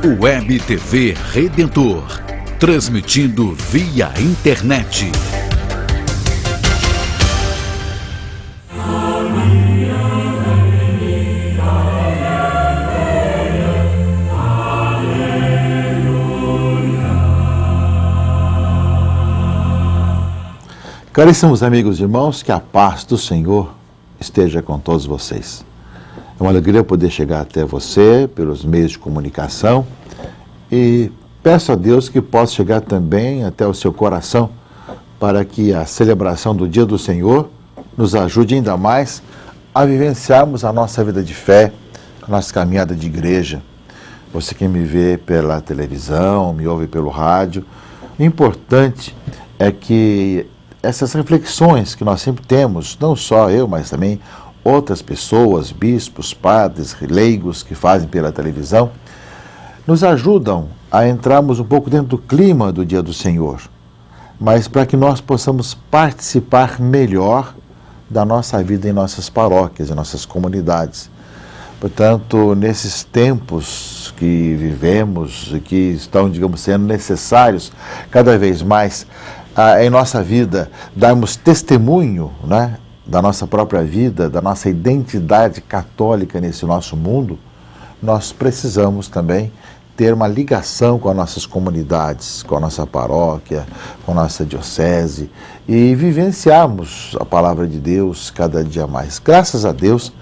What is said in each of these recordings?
Web TV Redentor, transmitindo via internet. Caríssimos amigos e irmãos, que a paz do Senhor esteja com todos vocês. É uma alegria poder chegar até você pelos meios de comunicação e peço a Deus que possa chegar também até o seu coração para que a celebração do Dia do Senhor nos ajude ainda mais a vivenciarmos a nossa vida de fé, a nossa caminhada de igreja. Você que me vê pela televisão, me ouve pelo rádio, o importante é que essas reflexões que nós sempre temos, não só eu, mas também outras pessoas, bispos, padres, leigos que fazem pela televisão, nos ajudam a entrarmos um pouco dentro do clima do Dia do Senhor, mas para que nós possamos participar melhor da nossa vida em nossas paróquias, em nossas comunidades. Portanto, nesses tempos que vivemos e que estão, digamos, sendo necessários cada vez mais em nossa vida, darmos testemunho, né, da nossa própria vida, da nossa identidade católica nesse nosso mundo, nós precisamos também ter uma ligação com as nossas comunidades, com a nossa paróquia, com a nossa diocese e vivenciarmos a palavra de Deus cada dia mais. Graças a Deus,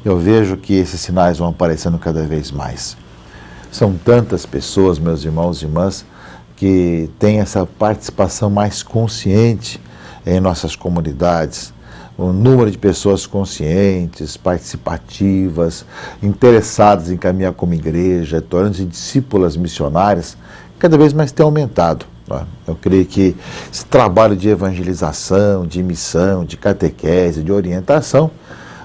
eu vejo que esses sinais vão aparecendo cada vez mais. São tantas pessoas, meus irmãos e irmãs, que têm essa participação mais consciente em nossas comunidades, o número de pessoas conscientes, participativas, interessadas em caminhar como igreja, tornando-se discípulas missionárias, cada vez mais tem aumentado. Eu creio que esse trabalho de evangelização, de missão, de catequese, de orientação,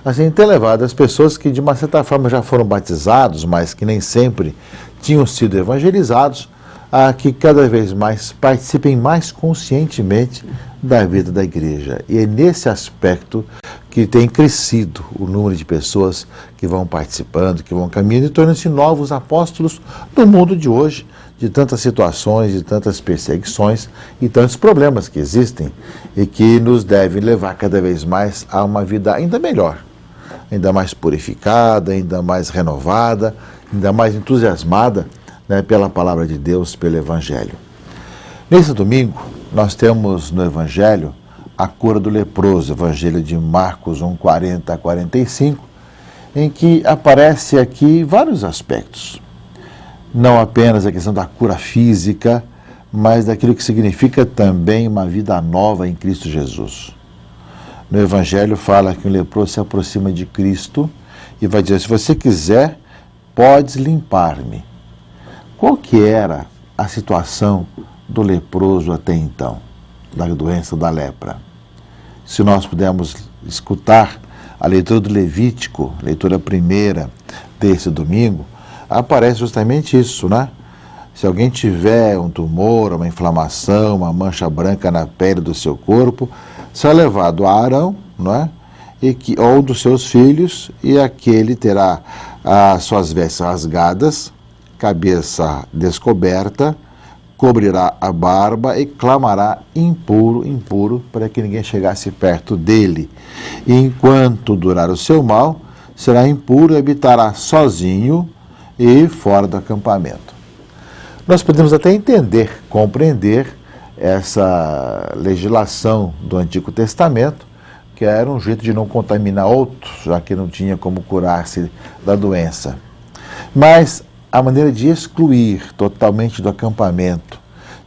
assim, tem levado as pessoas que de uma certa forma já foram batizados, mas que nem sempre tinham sido evangelizados, a que cada vez mais participem mais conscientemente da vida da igreja. E é nesse aspecto que tem crescido o número de pessoas que vão participando, que vão caminhando e tornando-se novos apóstolos no mundo de hoje, de tantas situações, de tantas perseguições e tantos problemas que existem e que nos devem levar cada vez mais a uma vida ainda melhor, ainda mais purificada, ainda mais renovada, ainda mais entusiasmada, né, pela palavra de Deus, pelo Evangelho. Nesse domingo, nós temos no Evangelho a cura do leproso, Evangelho de Marcos 1, 40 a 45, em que aparece aqui vários aspectos. Não apenas a questão da cura física, mas daquilo que significa também uma vida nova em Cristo Jesus. No Evangelho fala que o leproso se aproxima de Cristo e vai dizer: se você quiser, podes limpar-me. Qual que era a situação do leproso até então, da doença da lepra? Se nós pudermos escutar a leitura do Levítico, leitura primeira desse domingo, aparece justamente isso, né? Se alguém tiver um tumor, uma inflamação, uma mancha branca na pele do seu corpo, será levado a Arão, não é? Ou dos seus filhos, e aquele terá as suas vestes rasgadas, cabeça descoberta, cobrirá a barba e clamará: impuro, impuro, para que ninguém chegasse perto dele. E enquanto durar o seu mal, será impuro e habitará sozinho e fora do acampamento. Nós podemos até entender, compreender essa legislação do Antigo Testamento, que era um jeito de não contaminar outros, já que não tinha como curar-se da doença. Mas a maneira de excluir totalmente do acampamento,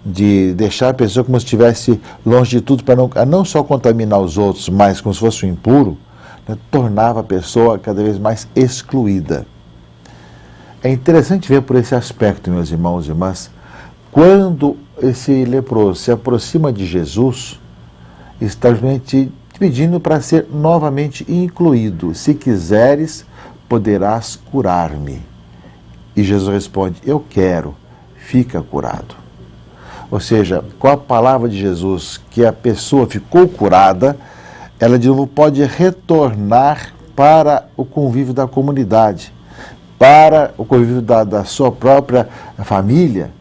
de deixar a pessoa como se estivesse longe de tudo, para não só contaminar os outros, mas como se fosse um impuro, né, tornava a pessoa cada vez mais excluída. É interessante ver por esse aspecto, meus irmãos e irmãs, quando esse leproso se aproxima de Jesus, está justamente pedindo para ser novamente incluído. Se quiseres, poderás curar-me. E Jesus responde: eu quero, fica curado. Ou seja, com a palavra de Jesus, que a pessoa ficou curada, ela de novo pode retornar para o convívio da comunidade, para o convívio da sua própria família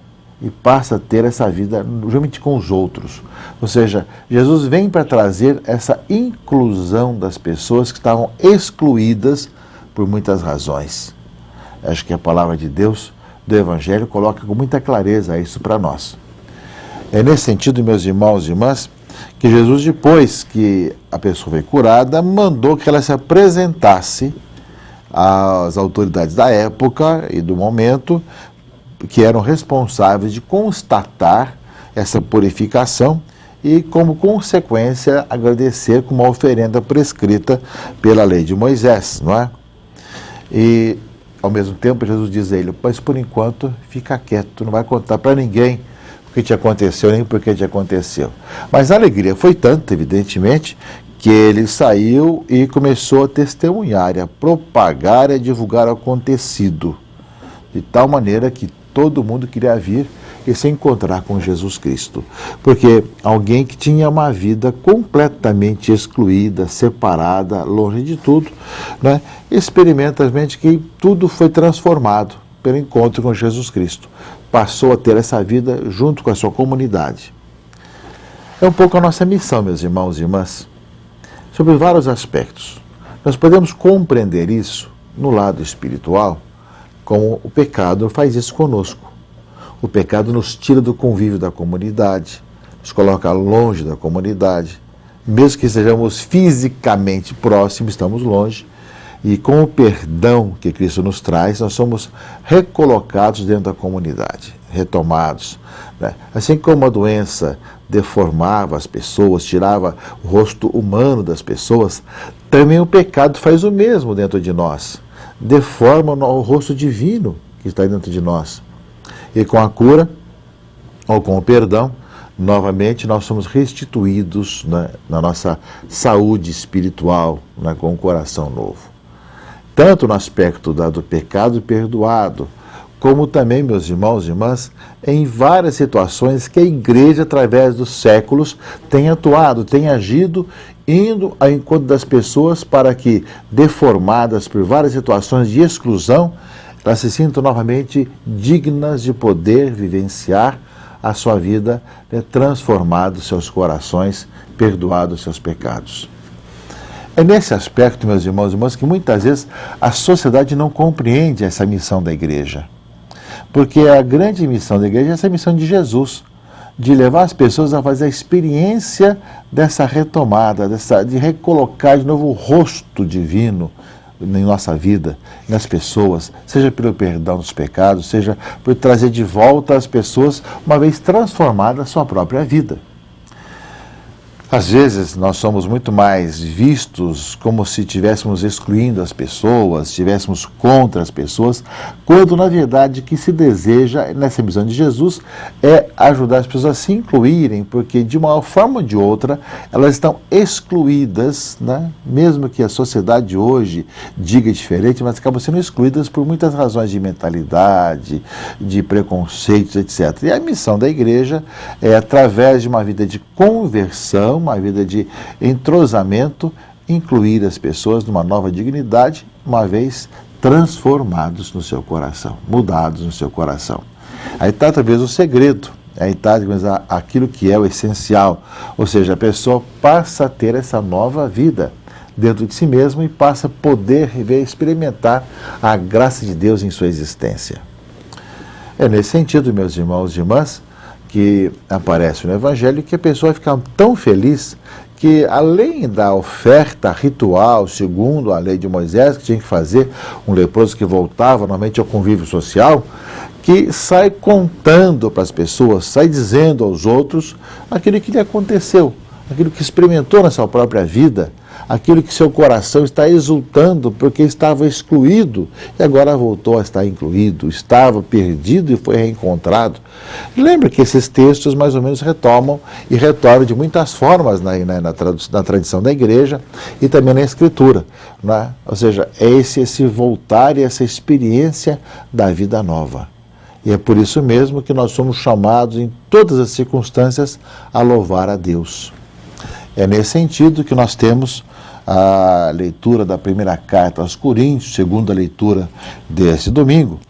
e passa a ter essa vida justamente com os outros. Ou seja, Jesus vem para trazer essa inclusão das pessoas que estavam excluídas por muitas razões. Acho que a palavra de Deus, do Evangelho, coloca com muita clareza isso para nós. É nesse sentido, meus irmãos e irmãs, que Jesus, depois que a pessoa foi curada, mandou que ela se apresentasse às autoridades da época e do momento, que eram responsáveis de constatar essa purificação e, como consequência, agradecer com uma oferenda prescrita pela lei de Moisés, não é? E, ao mesmo tempo, Jesus diz a ele: mas por enquanto fica quieto, não vai contar para ninguém o que te aconteceu, nem por que te aconteceu. Mas a alegria foi tanta, evidentemente, que ele saiu e começou a testemunhar, a propagar e a divulgar o acontecido, de tal maneira que todo mundo queria vir e se encontrar com Jesus Cristo. Porque alguém que tinha uma vida completamente excluída, separada, longe de tudo, né, experimenta realmente que tudo foi transformado pelo encontro com Jesus Cristo. Passou a ter essa vida junto com a sua comunidade. É um pouco a nossa missão, meus irmãos e irmãs, sobre vários aspectos. Nós podemos compreender isso no lado espiritual, como o pecado faz isso conosco. O pecado nos tira do convívio da comunidade, nos coloca longe da comunidade. Mesmo que sejamos fisicamente próximos, estamos longe. E com o perdão que Cristo nos traz, nós somos recolocados dentro da comunidade, retomados, né? Assim como a doença deformava as pessoas, tirava o rosto humano das pessoas, também o pecado faz o mesmo dentro de nós. Deforma o rosto divino que está dentro de nós. E com a cura, ou com o perdão, novamente nós somos restituídos, né, na nossa saúde espiritual, né, com um coração novo. Tanto no aspecto do pecado perdoado, como também, meus irmãos e irmãs, em várias situações que a igreja, através dos séculos, tem atuado, tem agido, indo ao encontro das pessoas para que, deformadas por várias situações de exclusão, elas se sintam novamente dignas de poder vivenciar a sua vida, né, transformados seus corações, perdoados seus pecados. É nesse aspecto, meus irmãos e irmãs, que muitas vezes a sociedade não compreende essa missão da igreja. Porque a grande missão da igreja é essa missão de Jesus, de levar as pessoas a fazer a experiência dessa retomada, de recolocar de novo o rosto divino em nossa vida, nas pessoas, seja pelo perdão dos pecados, seja por trazer de volta as pessoas, uma vez transformada a sua própria vida. Às vezes nós somos muito mais vistos como se estivéssemos excluindo as pessoas, estivéssemos contra as pessoas, quando na verdade o que se deseja nessa missão de Jesus é ajudar as pessoas a se incluírem, porque de uma forma ou de outra elas estão excluídas, né? Mesmo que a sociedade hoje diga diferente, mas acabam sendo excluídas por muitas razões de mentalidade, de preconceitos, etc. E a missão da igreja é, através de uma vida de conversão, uma vida de entrosamento, incluir as pessoas numa nova dignidade, uma vez transformados no seu coração, mudados no seu coração. Aí está talvez o segredo, aí está aquilo que é o essencial, ou seja, a pessoa passa a ter essa nova vida dentro de si mesma e passa a poder viver, experimentar a graça de Deus em sua existência. É nesse sentido, meus irmãos e irmãs, que aparece no Evangelho, que a pessoa fica tão feliz que, além da oferta ritual, segundo a lei de Moisés, que tinha que fazer um leproso que voltava normalmente ao convívio social, que sai contando para as pessoas, sai dizendo aos outros aquilo que lhe aconteceu, aquilo que experimentou na sua própria vida, aquilo que seu coração está exultando porque estava excluído e agora voltou a estar incluído, estava perdido e foi reencontrado. Lembra que esses textos mais ou menos retomam e retornam de muitas formas na tradição da igreja e também na Escritura, né? Ou seja, é esse voltar e essa experiência da vida nova. E é por isso mesmo que nós somos chamados em todas as circunstâncias a louvar a Deus. É nesse sentido que nós temos a leitura da primeira carta aos Coríntios, segunda leitura desse domingo,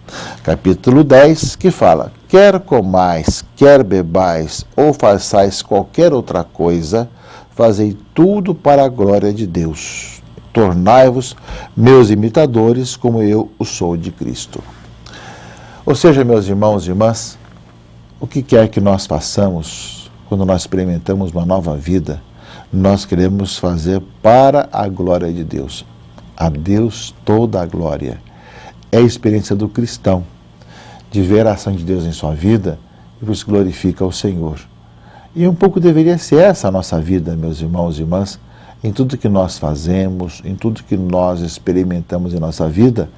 capítulo 10, que fala: quer comais, quer bebais, ou façais qualquer outra coisa, fazei tudo para a glória de Deus. Tornai-vos meus imitadores, como eu o sou de Cristo. Ou seja, meus irmãos e irmãs, o que quer que nós façamos, quando nós experimentamos uma nova vida, nós queremos fazer para a glória de Deus. A Deus toda a glória. É a experiência do cristão, de ver a ação de Deus em sua vida e por isso glorifica ao Senhor. E um pouco deveria ser essa a nossa vida, meus irmãos e irmãs, em tudo que nós fazemos, em tudo que nós experimentamos em nossa vida,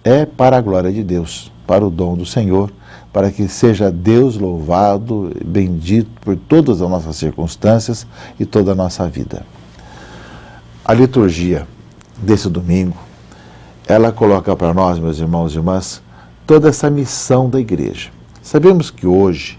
é para a glória de Deus, para o dom do Senhor, para que seja Deus louvado, bendito por todas as nossas circunstâncias e toda a nossa vida. A liturgia desse domingo, ela coloca para nós, meus irmãos e irmãs, toda essa missão da igreja. Sabemos que hoje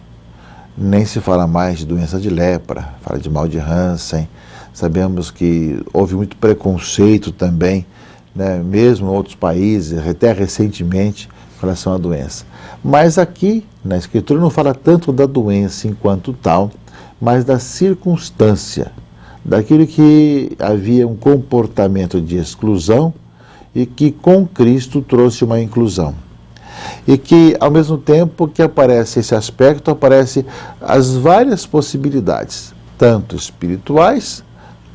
nem se fala mais de doença de lepra, fala de mal de Hansen. Sabemos que houve muito preconceito também, né, mesmo em outros países, até recentemente, em relação à doença. Mas aqui, na Escritura, não fala tanto da doença enquanto tal, mas da circunstância, daquilo que havia um comportamento de exclusão e que com Cristo trouxe uma inclusão. E que, ao mesmo tempo que aparece esse aspecto, aparecem as várias possibilidades, tanto espirituais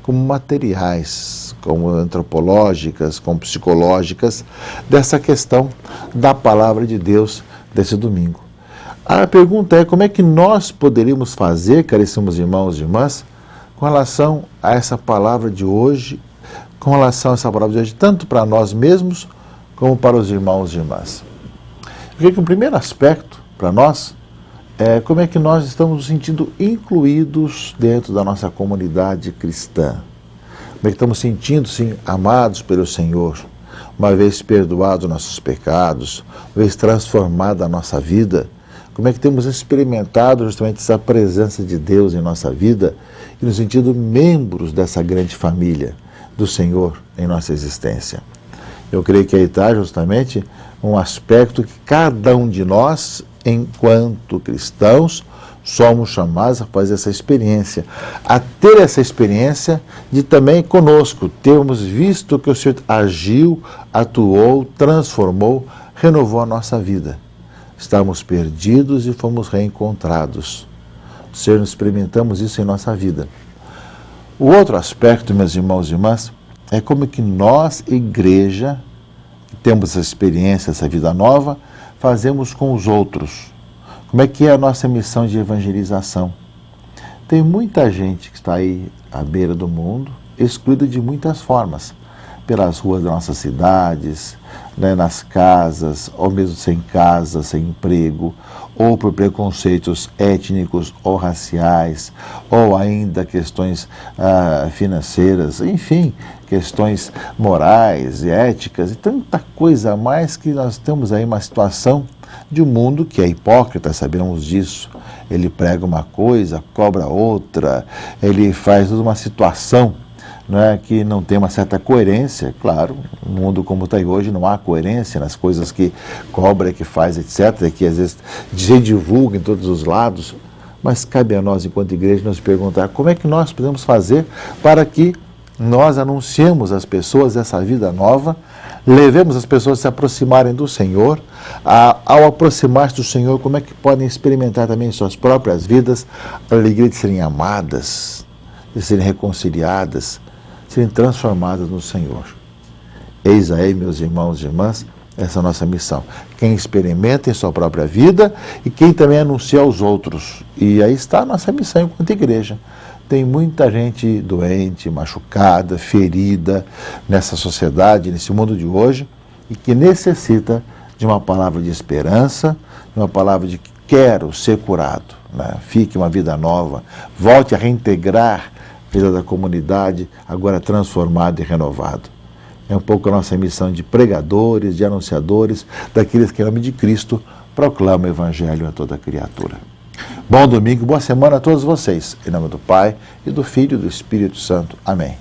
como materiais, como antropológicas, como psicológicas, dessa questão da palavra de Deus desse domingo. A pergunta é: como é que nós poderíamos fazer, caríssimos irmãos e irmãs, com relação a essa palavra de hoje, com relação a essa palavra de hoje, tanto para nós mesmos, como para os irmãos e irmãs? Porque o primeiro aspecto para nós é como é que nós estamos nos sentindo incluídos dentro da nossa comunidade cristã. Como é que estamos sentindo-se amados pelo Senhor, uma vez perdoados nossos pecados, uma vez transformada a nossa vida. Como é que temos experimentado justamente essa presença de Deus em nossa vida e nos sentido membros dessa grande família do Senhor em nossa existência. Eu creio que aí está justamente um aspecto que cada um de nós, enquanto cristãos, somos chamados a fazer essa experiência, a ter essa experiência de também conosco termos visto que o Senhor agiu, atuou, transformou, renovou a nossa vida. Estávamos perdidos e fomos reencontrados. Senhor, experimentamos isso em nossa vida. O outro aspecto, meus irmãos e irmãs, é como que nós, igreja, que temos essa experiência, essa vida nova, fazemos com os outros. Como é que é a nossa missão de evangelização? Tem muita gente que está aí à beira do mundo, excluída de muitas formas, pelas ruas das nossas cidades, né, nas casas, ou mesmo sem casa, sem emprego, ou por preconceitos étnicos ou raciais, ou ainda questões financeiras, enfim, questões morais e éticas, e tanta coisa a mais que nós temos aí uma situação de um mundo que é hipócrita, sabemos disso. Ele prega uma coisa, cobra outra, ele faz toda uma situação, né, que não tem uma certa coerência. Claro, no mundo como está aí hoje não há coerência nas coisas que cobra, que faz, etc., que às vezes se divulga em todos os lados, mas cabe a nós, enquanto igreja, nos perguntar como é que nós podemos fazer para que nós anunciemos às pessoas essa vida nova, levemos as pessoas a se aproximarem do Senhor. Ao aproximar-se do Senhor, como é que podem experimentar também em suas próprias vidas a alegria de serem amadas, de serem reconciliadas, serem transformadas no Senhor. Eis aí, meus irmãos e irmãs, essa nossa missão. Quem experimenta em sua própria vida e quem também anuncia aos outros. E aí está a nossa missão enquanto igreja. Tem muita gente doente, machucada, ferida nessa sociedade, nesse mundo de hoje, e que necessita de uma palavra de esperança, de uma palavra de que quero ser curado, né? Fique uma vida nova, volte a reintegrar a vida da comunidade, agora transformado e renovado. É um pouco a nossa missão de pregadores, de anunciadores, daqueles que, em nome de Cristo, proclamam o Evangelho a toda criatura. Bom domingo, boa semana a todos vocês. Em nome do Pai, e do Filho e do Espírito Santo. Amém.